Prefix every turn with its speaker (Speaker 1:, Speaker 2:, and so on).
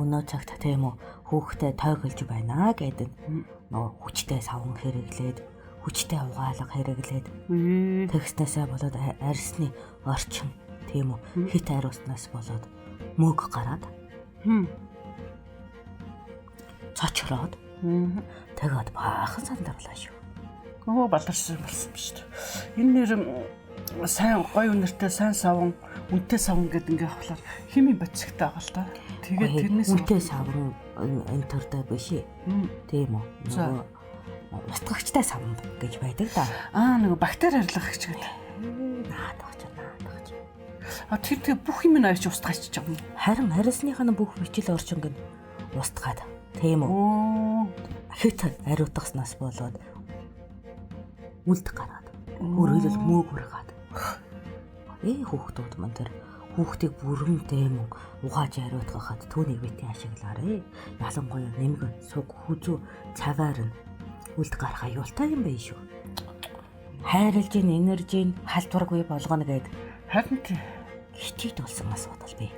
Speaker 1: өнөө цагт тийм үү хүүхдээ тойголж байна гэдэг нөгөө хүчтэй савн хэрэглээд хүчтэй угаалга хэрэглээд тэгснээсээ болоод арьсны орчин тийм үү хит ариуснаас болоод мөг гараад цочроод тэгээд баахан сандарлаа шүү.
Speaker 2: Өө баларсан болсон биш үү. Энэ нэр сайн гоё үнэртэй сайн савн үнэтэй савн гэдэг ингээ хавлаар хими бацигтай байгаа л та. Тэгээд тэрнээс
Speaker 1: үнэтэй савн энэ төрдөө биш ээ. Тийм үү. Нөгөө устгагчтай савн гэж байдаг да.
Speaker 2: Нөгөө бактери харьлагч гэдэг.
Speaker 1: Наадах.
Speaker 2: Тэр бүх юм авч устгаач байгаа юм.
Speaker 1: Харин харьсныхаа бүх бичил орчинг нь устгаад. Тийм үү. Хит ариутгаснаас болоод үлд гараад. Өөрөөр хэлбэл мөөг ургаад. Хүүхдүүд мань тэр хүүхдийг бүрэн тийм угааж ариутгахад түүнийг бити ашиглаарэ. Ялангуяа нэмэг суг хүзүү цагаар нь үлд гарах аюултай юм байна шүү. Хайрлж ин энержийн халдваргүй болгоно гэд
Speaker 2: харин
Speaker 1: хичээд болсон асуудал бий.